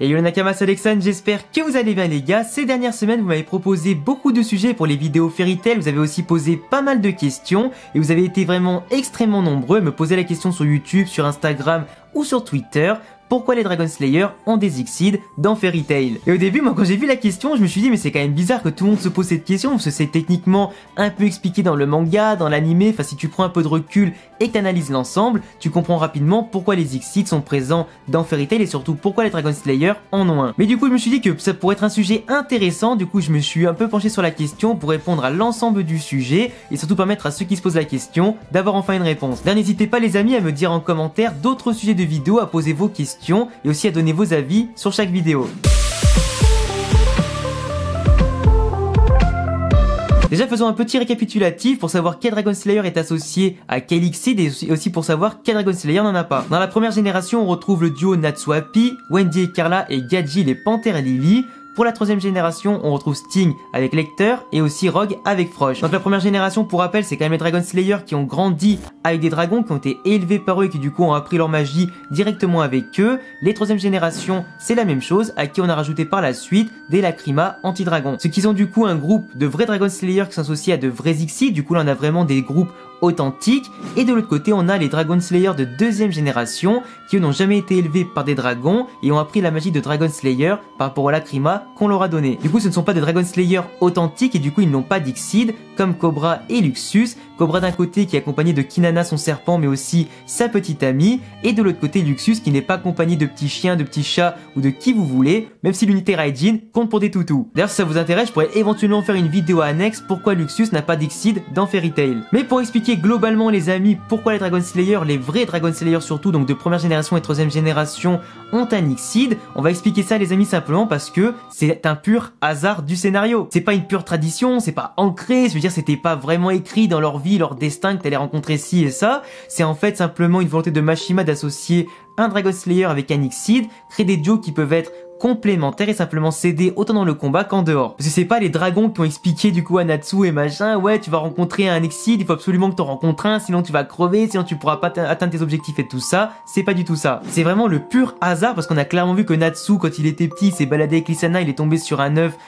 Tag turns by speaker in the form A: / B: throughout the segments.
A: Et yo Nakama, c'est Alexandre, j'espère que vous allez bien les gars. Ces dernières semaines, vous m'avez proposé beaucoup de sujets pour les vidéos Fairy Tail, vous avez aussi posé pas mal de questions et vous avez été vraiment extrêmement nombreux à me poser la question sur YouTube, sur Instagram ou sur Twitter. Pourquoi les Dragon Slayer ont des Exceeds dans Fairy Tail? Et au début, moi quand j'ai vu la question, je me suis dit mais c'est quand même bizarre que tout le monde se pose cette question parce que c'est techniquement un peu expliqué dans le manga, dans l'anime. Enfin si tu prends un peu de recul et que tu analyses l'ensemble, tu comprends rapidement pourquoi les Exceeds sont présents dans Fairy Tail et surtout pourquoi les Dragon Slayer en ont un. Mais du coup je me suis dit que ça pourrait être un sujet intéressant, du coup je me suis un peu penché sur la question pour répondre à l'ensemble du sujet et surtout permettre à ceux qui se posent la question d'avoir enfin une réponse. D'ailleurs n'hésitez pas les amis à me dire en commentaire d'autres sujets de vidéo, à poser vos questions et aussi à donner vos avis sur chaque vidéo. Déjà faisons un petit récapitulatif pour savoir quel Dragon Slayer est associé à quel Exceed et aussi pour savoir quel Dragon Slayer n'en a pas. Dans la première génération on retrouve le duo Natsu Happy, Wendy et Carla et Gadji les Panthères Lily. Pour la troisième génération, on retrouve Sting avec Lecter et aussi Rogue avec Frosh. Donc la première génération, pour rappel, c'est quand même les Dragon Slayer qui ont grandi avec des dragons, qui ont été élevés par eux et qui du coup ont appris leur magie directement avec eux. Les troisième génération, c'est la même chose, à qui on a rajouté par la suite des Lacrima anti-dragons. Ceux qui ont du coup un groupe de vrais Dragon Slayer qui sont associés à de vrais Exceeds, du coup là on a vraiment des groupes authentiques. Et de l'autre côté on a les Dragon Slayer de deuxième génération qui n'ont jamais été élevés par des dragons et ont appris la magie de Dragon Slayer par rapport aux Lacrima qu'on leur a donné. Du coup ce ne sont pas des Dragon Slayer authentiques et du coup ils n'ont pas d'Exceed comme Cobra et Luxus. Cobra d'un côté qui est accompagné de Kinana son serpent mais aussi sa petite amie et de l'autre côté Luxus qui n'est pas accompagné de petits chiens, de petits chats ou de qui vous voulez, même si l'unité Raijin compte pour des toutous. D'ailleurs si ça vous intéresse je pourrais éventuellement faire une vidéo annexe pourquoi Luxus n'a pas d'Exceed dans Fairy Tail. Mais pour expliquer globalement les amis pourquoi les Dragon Slayer, les vrais Dragon Slayer surtout donc de première génération et troisième génération ont un Exceed, on va expliquer ça les amis simplement parce que c'est un pur hasard du scénario. C'est pas une pure tradition, c'est pas ancré, je veux dire c'était pas vraiment écrit dans leur vie, leur destin que t'allais rencontrer ci et ça, c'est en fait simplement une volonté de Mashima d'associer un Dragon Slayer avec un Exceed, créer des duos qui peuvent être complémentaires et simplement s'aider autant dans le combat qu'en dehors. Parce que c'est pas les dragons qui ont expliqué du coup à Natsu et machin, ouais tu vas rencontrer un Exceed, il faut absolument que t'en rencontres un, sinon tu vas crever, sinon tu pourras pas atteindre tes objectifs et tout ça, c'est pas du tout ça. C'est vraiment le pur hasard parce qu'on a clairement vu que Natsu quand il était petit, il s'est baladé avec Lisana, il est tombé sur un œuf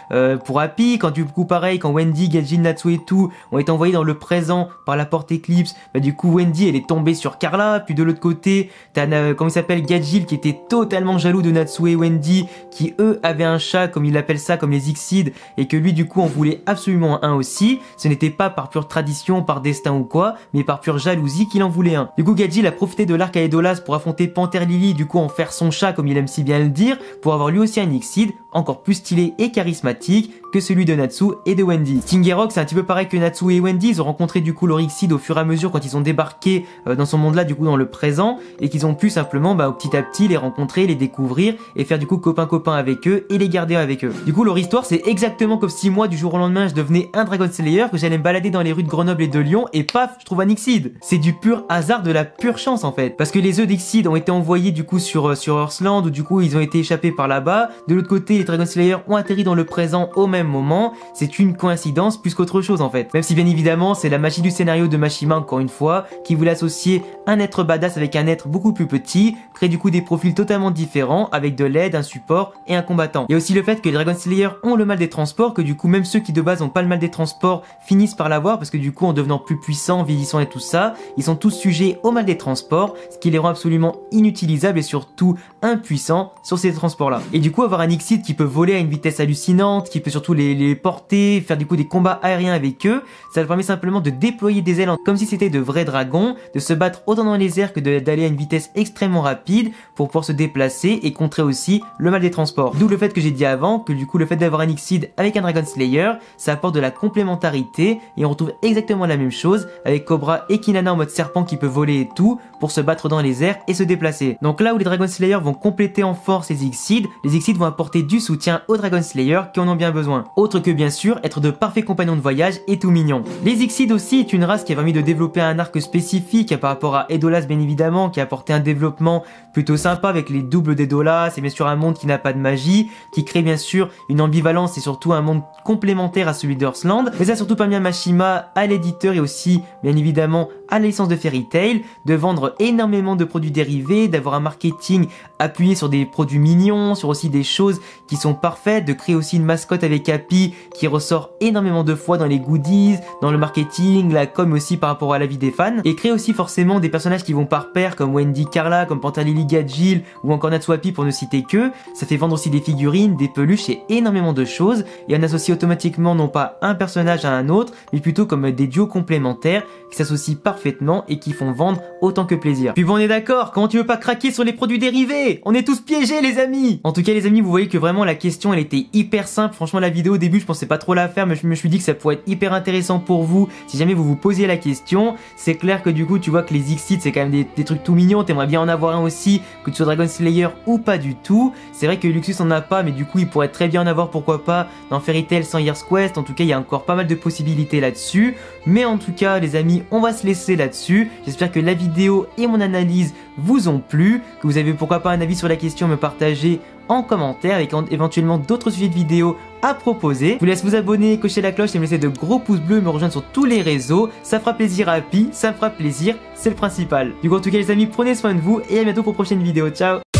A: pour Happy, quand du coup pareil, quand Wendy, Gaijin, Natsu et tout ont été envoyés dans le présent par la porte Eclipse, bah du coup Wendy elle est tombée sur Carla, puis de l'autre côté, t'as comment il s'appelle Gadjil qui était totalement jaloux de Natsu et Wendy, qui eux avaient un chat comme il appelle ça, comme les Exceeds, et que lui du coup en voulait absolument un aussi. Ce n'était pas par pure tradition, par destin ou quoi, mais par pure jalousie qu'il en voulait un. Du coup Gadjil a profité de l'arc à Edolas pour affronter Panthère Lily, du coup en faire son chat comme il aime si bien le dire, pour avoir lui aussi un Exceed encore plus stylé et charismatique que celui de Natsu et de Wendy. Sting et Rogue c'est un petit peu pareil que Natsu et Wendy, ils ont rencontré du coup leur Exceed au fur et à mesure quand ils ont débarqué dans son monde là du coup dans le présent et qu'ils ont pu simplement petit à petit les rencontrer, les découvrir et faire du coup copain avec eux et les garder avec eux. Du coup leur histoire c'est exactement comme si moi du jour au lendemain je devenais un Dragon Slayer, que j'allais me balader dans les rues de Grenoble et de Lyon et paf je trouve un Exceed. C'est du pur hasard, de la pure chance en fait. Parce que les œufs d'Exceed ont été envoyés du coup sur Earthland où du coup ils ont été échappés par là-bas. De l'autre côté les Dragon Slayer ont atterri dans le présent au même moment. C'est une coïncidence plus qu'autre chose en fait. Même si bien évidemment c'est la magie du scénario de Mashima encore une fois qui voulait associer un être badass avec un être beaucoup plus petit, créer du coup des profils totalement différents avec de l'aide, un support et un combattant. Il y a aussi le fait que les Dragon Slayer ont le mal des transports, que du coup même ceux qui de base n'ont pas le mal des transports finissent par l'avoir parce que du coup en devenant plus puissants, vieillissants et tout ça, ils sont tous sujets au mal des transports, ce qui les rend absolument inutilisables et surtout impuissants sur ces transports là. Et du coup avoir un Exceed qui peut voler à une vitesse hallucinante, qui peut surtout les porter, faire du coup des combats aériens avec eux, ça leur permet simplement de déployer des ailes comme si c'était de vrais dragons, de se battre autant dans les airs que d'aller à une vitesse extrêmement rapide pour pouvoir se déplacer et contrer aussi le mal des transports. D'où le fait que j'ai dit avant que du coup le fait d'avoir un Exceed avec un Dragon Slayer, ça apporte de la complémentarité et on retrouve exactement la même chose avec Cobra et Kinana en mode serpent qui peut voler et tout pour se battre dans les airs et se déplacer. Donc là où les Dragon Slayer vont compléter en force les Exceeds vont apporter du soutien aux Dragon Slayer qui en ont bien besoin. Autre que bien sûr être de parfaits compagnons de voyage et tout mignon. Les Ixides aussi est une race qui a permis de développer un arc spécifique par rapport à Edolas bien évidemment, qui a apporté un développement plutôt sympa avec les doubles d'Edolas, c'est bien sûr un monde qui n'a pas de magie, qui crée bien sûr une ambivalence et surtout un monde complémentaire à celui d'Earthland, mais ça a surtout permis à Mashima, à l'éditeur et aussi bien évidemment à la licence de Fairy Tail de vendre énormément de produits dérivés, d'avoir un marketing appuyé sur des produits mignons, sur aussi des choses qui sont parfaites, de créer aussi une mascotte avec Happy qui ressort énormément de fois dans les goodies, dans le marketing, la com aussi par rapport à la vie des fans, et créer aussi forcément des personnages qui vont par pair comme Wendy Carla, comme Panther Lily Gadgil ou encore Natsuapi pour ne citer que. Ça fait vendre aussi des figurines, des peluches et énormément de choses, et on associe automatiquement non pas un personnage à un autre, mais plutôt comme des duos complémentaires qui s'associent parfaitement et qui font vendre autant que plaisir. Puis bon, on est d'accord, comment tu veux pas craquer sur les produits dérivés? On est tous piégés les amis! En tout cas les amis, vous voyez que vraiment la question elle était hyper simple. Franchement la vidéo au début je pensais pas trop la faire, mais je me suis dit que ça pourrait être hyper intéressant pour vous si jamais vous vous posiez la question. C'est clair que du coup tu vois que les Ixides c'est quand même des trucs tout mignons, t'aimerais bien en avoir un aussi, que tu sois Dragon Slayer ou pas du tout. C'est vrai que Luxus en a pas, mais du coup il pourrait très bien en avoir, pourquoi pas, dans Fairy Tail 100 Years Quest. En tout cas il y a encore pas mal de possibilités là-dessus. Mais en tout cas les amis, on va se laisser là-dessus. J'espère que la vidéo et mon analyse vous ont plu, que vous avez pourquoi pas un avis sur la question, me partager en commentaire avec éventuellement d'autres sujets de vidéos à proposer. Je vous laisse vous abonner, cocher la cloche et me laisser de gros pouces bleus, me rejoindre sur tous les réseaux. Ça fera plaisir à Happy, ça me fera plaisir, c'est le principal. Du coup en tout cas les amis, prenez soin de vous et à bientôt pour une prochaine vidéo. Ciao!